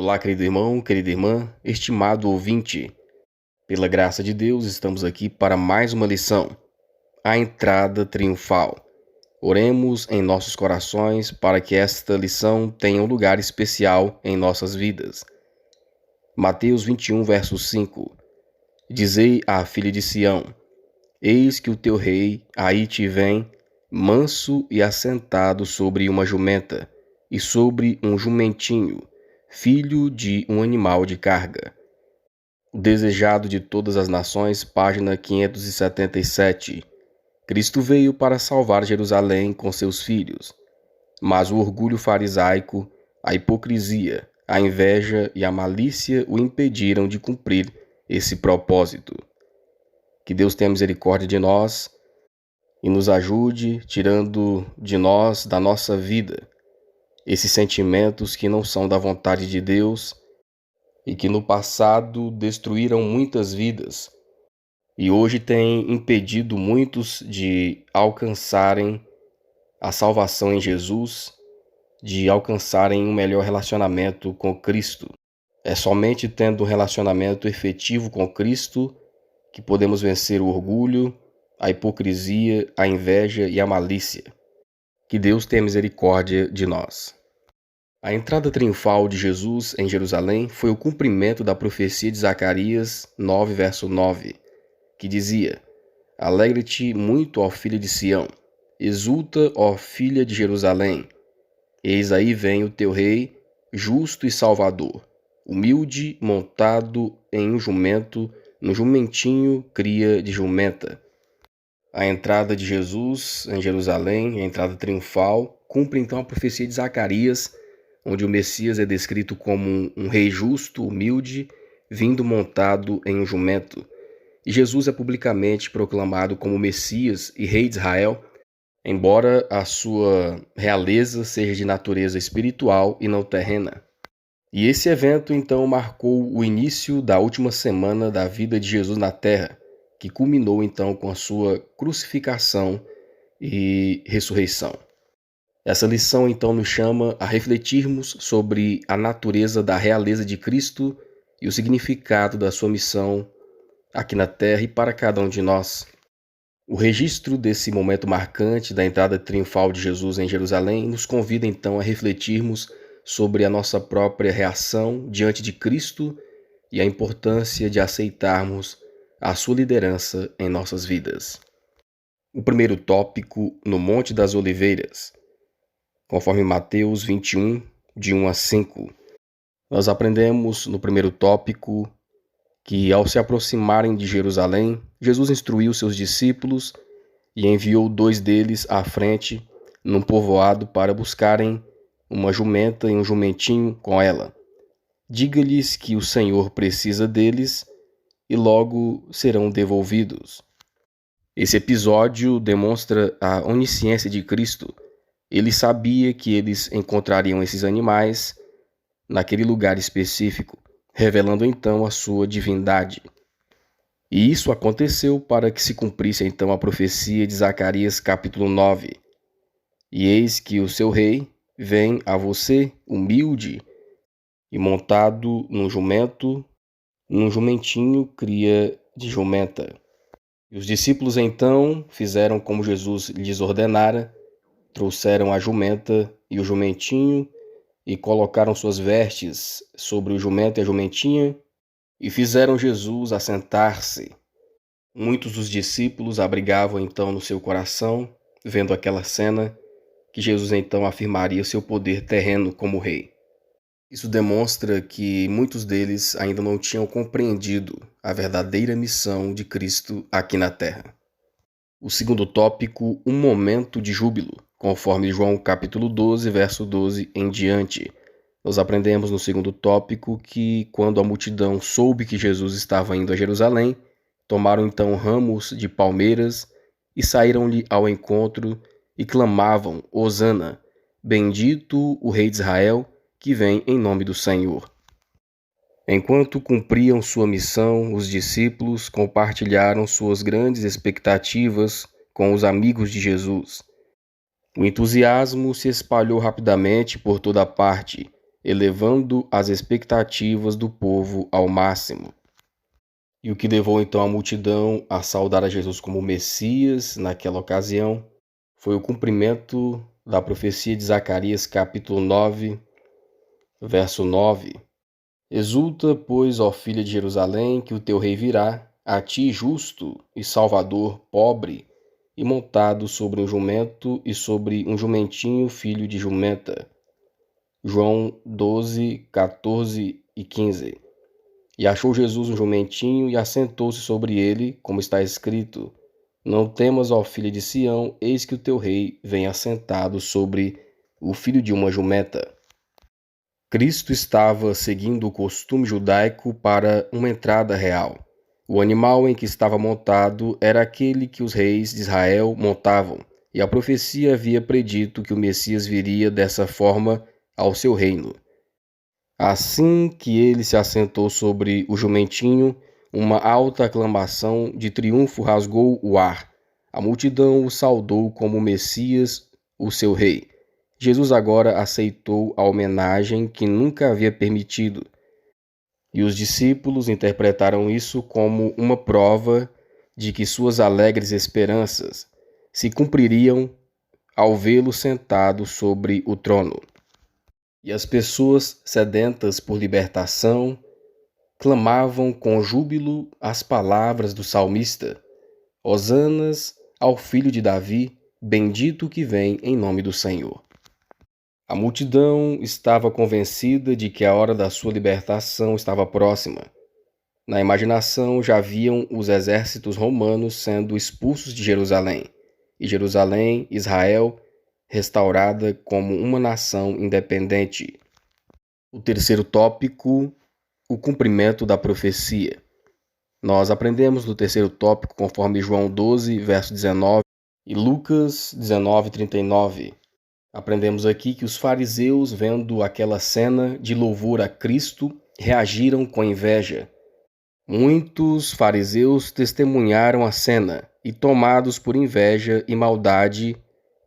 Olá, querido irmão, querida irmã, estimado ouvinte. Pela graça de Deus, estamos aqui para mais uma lição, a entrada triunfal. Oremos em nossos corações para que esta lição tenha um lugar especial em nossas vidas. Mateus 21, verso 5. Dizei à filha de Sião: Eis que o teu rei aí te vem, manso e assentado sobre uma jumenta, e sobre um jumentinho, filho de um animal de carga. O desejado de todas as nações, página 577. Cristo veio para salvar Jerusalém com seus filhos, mas o orgulho farisaico, a hipocrisia, a inveja e a malícia o impediram de cumprir esse propósito. Que Deus tenha misericórdia de nós e nos ajude, tirando de nós, da nossa vida, esses sentimentos que não são da vontade de Deus e que no passado destruíram muitas vidas e hoje têm impedido muitos de alcançarem a salvação em Jesus, de alcançarem um melhor relacionamento com Cristo. É somente tendo um relacionamento efetivo com Cristo que podemos vencer o orgulho, a hipocrisia, a inveja e a malícia. Que Deus tenha misericórdia de nós. A entrada triunfal de Jesus em Jerusalém foi o cumprimento da profecia de Zacarias 9, verso 9, que dizia: Alegre-te muito, ó filha de Sião, exulta, ó filha de Jerusalém. Eis aí vem o teu rei, justo e salvador, humilde, montado em um jumento, no jumentinho, cria de jumenta. A entrada de Jesus em Jerusalém, a entrada triunfal, cumpre então a profecia de Zacarias, onde o Messias é descrito como um rei justo, humilde, vindo montado em um jumento. E Jesus é publicamente proclamado como Messias e Rei de Israel, embora a sua realeza seja de natureza espiritual e não terrena. E esse evento então marcou o início da última semana da vida de Jesus na terra, que culminou então com a sua crucificação e ressurreição. Essa lição então nos chama a refletirmos sobre a natureza da realeza de Cristo e o significado da sua missão aqui na terra e para cada um de nós. O registro desse momento marcante da entrada triunfal de Jesus em Jerusalém nos convida então a refletirmos sobre a nossa própria reação diante de Cristo e a importância de aceitarmos a sua liderança em nossas vidas. O primeiro tópico, no Monte das Oliveiras. Conforme Mateus 21, de 1 a 5. Nós aprendemos no primeiro tópico que, ao se aproximarem de Jerusalém, Jesus instruiu seus discípulos e enviou 2 deles à frente num povoado para buscarem uma jumenta e um jumentinho com ela. Diga-lhes que o Senhor precisa deles e logo serão devolvidos. Esse episódio demonstra a onisciência de Cristo. Ele sabia que eles encontrariam esses animais naquele lugar específico, revelando então a sua divindade. E isso aconteceu para que se cumprisse então a profecia de Zacarias capítulo 9. E eis que o seu rei vem a você humilde e montado num jumento, num jumentinho cria de jumenta. E os discípulos então fizeram como Jesus lhes ordenara, trouxeram a jumenta e o jumentinho e colocaram suas vestes sobre o jumento e a jumentinha e fizeram Jesus assentar-se. Muitos dos discípulos abrigavam então no seu coração, vendo aquela cena, que Jesus então afirmaria seu poder terreno como rei. Isso demonstra que muitos deles ainda não tinham compreendido a verdadeira missão de Cristo aqui na terra. O segundo tópico, um momento de júbilo, conforme João capítulo 12, verso 12 em diante. Nós aprendemos no segundo tópico que, quando a multidão soube que Jesus estava indo a Jerusalém, tomaram então ramos de palmeiras e saíram-lhe ao encontro e clamavam: Hosana, bendito o Rei de Israel, que vem em nome do Senhor. Enquanto cumpriam sua missão, os discípulos compartilharam suas grandes expectativas com os amigos de Jesus. O entusiasmo se espalhou rapidamente por toda parte. elevando as expectativas do povo ao máximo. E o que levou então a multidão a saudar a Jesus como Messias naquela ocasião foi o cumprimento da profecia de Zacarias, capítulo 9, verso 9. Exulta, pois, ó filha de Jerusalém, que o teu rei virá, a ti justo e salvador, pobre, e montado sobre um jumento e sobre um jumentinho, filho de jumenta. João 12, 14 e 15. E achou Jesus um jumentinho e assentou-se sobre ele, como está escrito: Não temas, ó filha de Sião, eis que o teu rei vem assentado sobre o filho de uma jumenta. Cristo estava seguindo o costume judaico para uma entrada real. O animal em que estava montado era aquele que os reis de Israel montavam, e a profecia havia predito que o Messias viria dessa forma ao seu reino. Assim que ele se assentou sobre o jumentinho, uma alta aclamação de triunfo rasgou o ar. A multidão o saudou como Messias, o seu rei. Jesus agora aceitou a homenagem que nunca havia permitido. E os discípulos interpretaram isso como uma prova de que suas alegres esperanças se cumpririam ao vê-lo sentado sobre o trono. E as pessoas sedentas por libertação clamavam com júbilo as palavras do salmista: Hosanas ao filho de Davi, bendito que vem em nome do Senhor. A multidão estava convencida de que a hora da sua libertação estava próxima. Na imaginação já viam os exércitos romanos sendo expulsos de Jerusalém, e Jerusalém, Israel, restaurada como uma nação independente. O terceiro tópico, o cumprimento da profecia. Nós aprendemos no terceiro tópico conforme João 12, verso 19 e Lucas 19, 39. Aprendemos aqui que os fariseus, vendo aquela cena de louvor a Cristo, reagiram com inveja. Muitos fariseus testemunharam a cena e, tomados por inveja e maldade,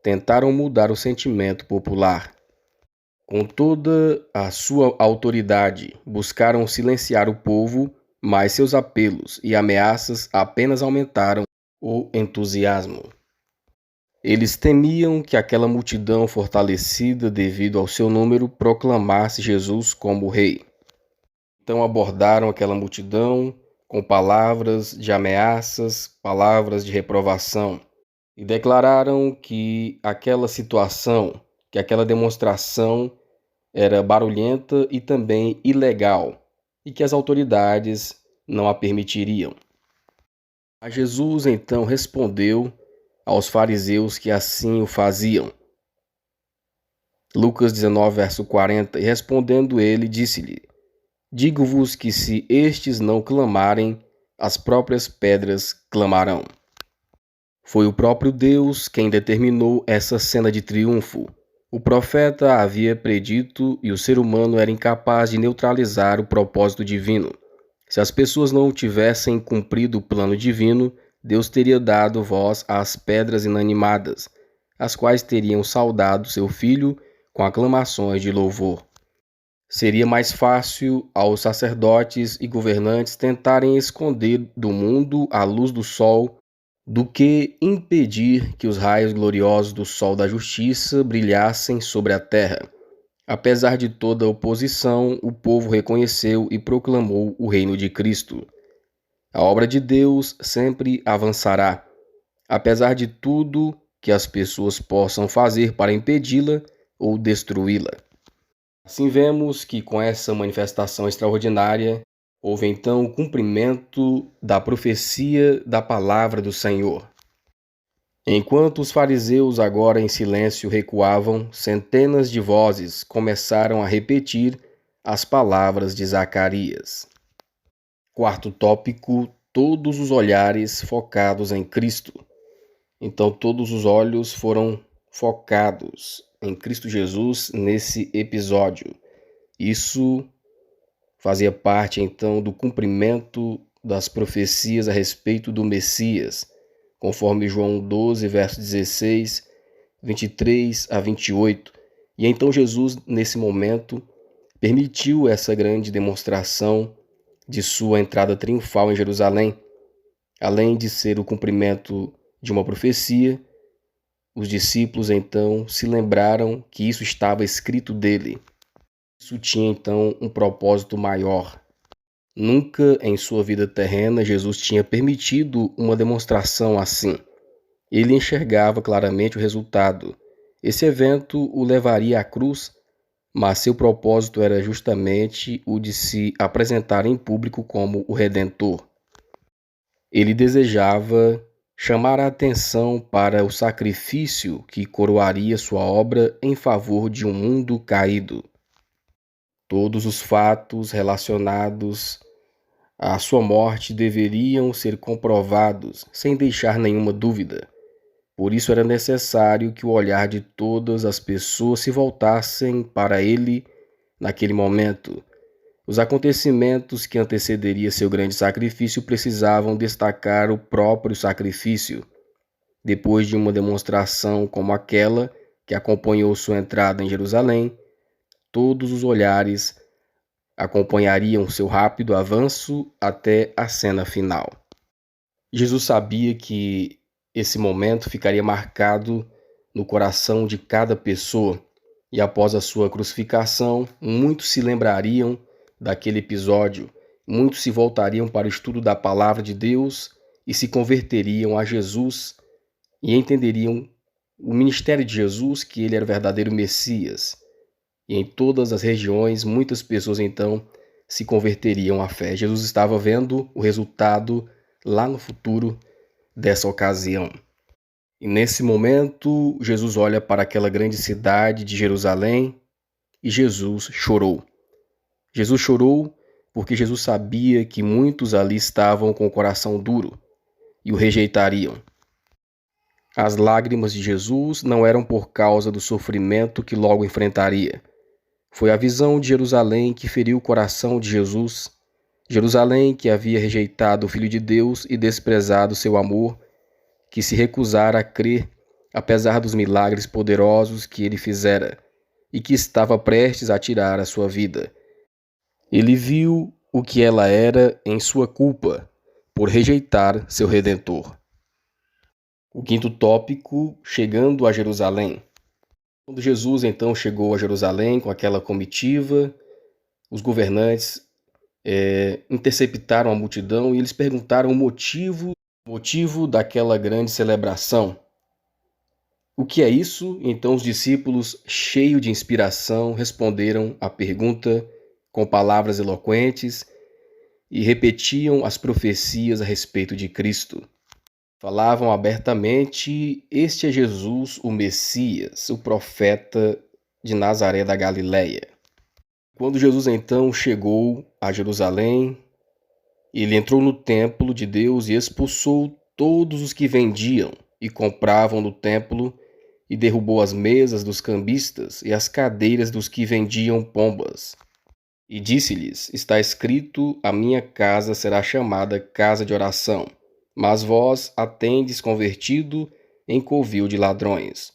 tentaram mudar o sentimento popular. Com toda a sua autoridade, buscaram silenciar o povo, mas seus apelos e ameaças apenas aumentaram o entusiasmo. Eles temiam que aquela multidão fortalecida devido ao seu número proclamasse Jesus como rei. Então abordaram aquela multidão com palavras de ameaças, palavras de reprovação, e declararam que aquela situação, que aquela demonstração era barulhenta e também ilegal, e que as autoridades não a permitiriam. A Jesus então respondeu aos fariseus que assim o faziam. Lucas 19, verso 40, e respondendo ele, disse-lhe: Digo-vos que se estes não clamarem, as próprias pedras clamarão. Foi o próprio Deus quem determinou essa cena de triunfo. O profeta havia predito e o ser humano era incapaz de neutralizar o propósito divino. Se as pessoas não tivessem cumprido o plano divino, Deus teria dado voz às pedras inanimadas, as quais teriam saudado seu filho com aclamações de louvor. Seria mais fácil aos sacerdotes e governantes tentarem esconder do mundo a luz do sol do que impedir que os raios gloriosos do sol da justiça brilhassem sobre a terra. Apesar de toda a oposição, o povo reconheceu e proclamou o reino de Cristo. A obra de Deus sempre avançará, apesar de tudo que as pessoas possam fazer para impedi-la ou destruí-la. Assim vemos que com essa manifestação extraordinária, houve então o cumprimento da profecia da palavra do Senhor. Enquanto os fariseus agora em silêncio recuavam, centenas de vozes começaram a repetir as palavras de Zacarias. Quarto tópico, todos os olhares focados em Cristo. Então todos os olhos foram focados em Cristo Jesus nesse episódio. Isso fazia parte então do cumprimento das profecias a respeito do Messias, conforme João 12, verso 16, 23 a 28. E então Jesus, nesse momento, permitiu essa grande demonstração de sua entrada triunfal em Jerusalém. Além de ser o cumprimento de uma profecia, os discípulos então se lembraram que isso estava escrito dele. Isso tinha então um propósito maior. Nunca em sua vida terrena Jesus tinha permitido uma demonstração assim. Ele enxergava claramente o resultado. Esse evento o levaria à cruz, mas seu propósito era justamente o de se apresentar em público como o Redentor. Ele desejava chamar a atenção para o sacrifício que coroaria sua obra em favor de um mundo caído. Todos os fatos relacionados à sua morte deveriam ser comprovados sem deixar nenhuma dúvida. Por isso era necessário que o olhar de todas as pessoas se voltassem para ele naquele momento. Os acontecimentos que antecederiam seu grande sacrifício precisavam destacar o próprio sacrifício. Depois de uma demonstração como aquela que acompanhou sua entrada em Jerusalém, todos os olhares acompanhariam seu rápido avanço até a cena final. Jesus sabia que esse momento ficaria marcado no coração de cada pessoa, e após a sua crucificação, muitos se lembrariam daquele episódio, muitos se voltariam para o estudo da palavra de Deus e se converteriam a Jesus e entenderiam o ministério de Jesus, que ele era o verdadeiro Messias. E em todas as regiões, muitas pessoas então se converteriam à fé. Jesus estava vendo o resultado lá no futuro dessa ocasião. E nesse momento, Jesus olha para aquela grande cidade de Jerusalém e Jesus chorou. Jesus chorou porque Jesus sabia que muitos ali estavam com o coração duro e o rejeitariam. As lágrimas de Jesus não eram por causa do sofrimento que logo enfrentaria. Foi a visão de Jerusalém que feriu o coração de Jesus. Jerusalém que havia rejeitado o Filho de Deus e desprezado seu amor, que se recusara a crer, apesar dos milagres poderosos que ele fizera, e que estava prestes a tirar a sua vida. Ele viu o que ela era em sua culpa, por rejeitar seu Redentor. O quinto tópico, chegando a Jerusalém. Quando Jesus então chegou a Jerusalém com aquela comitiva, os governantes interceptaram a multidão e eles perguntaram o motivo daquela grande celebração. O que é isso? Então os discípulos, cheios de inspiração, responderam à pergunta com palavras eloquentes e repetiam as profecias a respeito de Cristo. Falavam abertamente: este é Jesus, o Messias, o profeta de Nazaré da Galileia. Quando Jesus então chegou a Jerusalém, ele entrou no templo de Deus e expulsou todos os que vendiam e compravam no templo e derrubou as mesas dos cambistas e as cadeiras dos que vendiam pombas. E disse-lhes: está escrito, a minha casa será chamada casa de oração, mas vós a tendes convertido em covil de ladrões.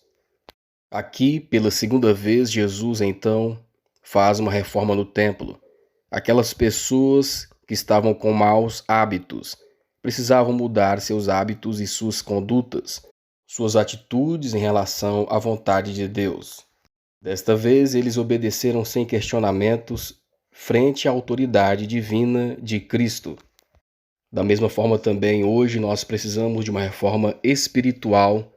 Aqui, pela segunda vez, Jesus então faz uma reforma no templo. Aquelas pessoas que estavam com maus hábitos precisavam mudar seus hábitos e suas condutas, suas atitudes em relação à vontade de Deus. Desta vez, eles obedeceram sem questionamentos frente à autoridade divina de Cristo. Da mesma forma também, hoje nós precisamos de uma reforma espiritual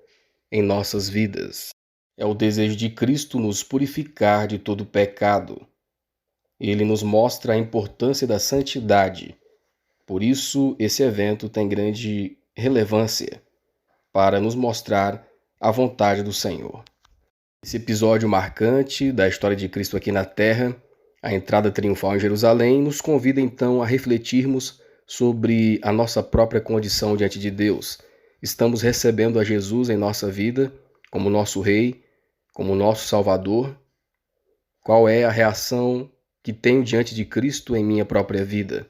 em nossas vidas. É o desejo de Cristo nos purificar de todo pecado. Ele nos mostra a importância da santidade. Por isso, esse evento tem grande relevância para nos mostrar a vontade do Senhor. Esse episódio marcante da história de Cristo aqui na Terra, a entrada triunfal em Jerusalém, nos convida então a refletirmos sobre a nossa própria condição diante de Deus. Estamos recebendo a Jesus em nossa vida como nosso Rei, como nosso Salvador? Qual é a reação que tenho diante de Cristo em minha própria vida?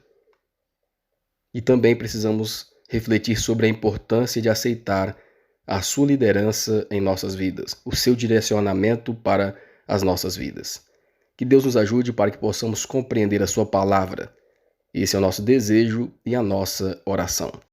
E também precisamos refletir sobre a importância de aceitar a sua liderança em nossas vidas, o seu direcionamento para as nossas vidas. Que Deus nos ajude para que possamos compreender a sua palavra. Esse é o nosso desejo e a nossa oração.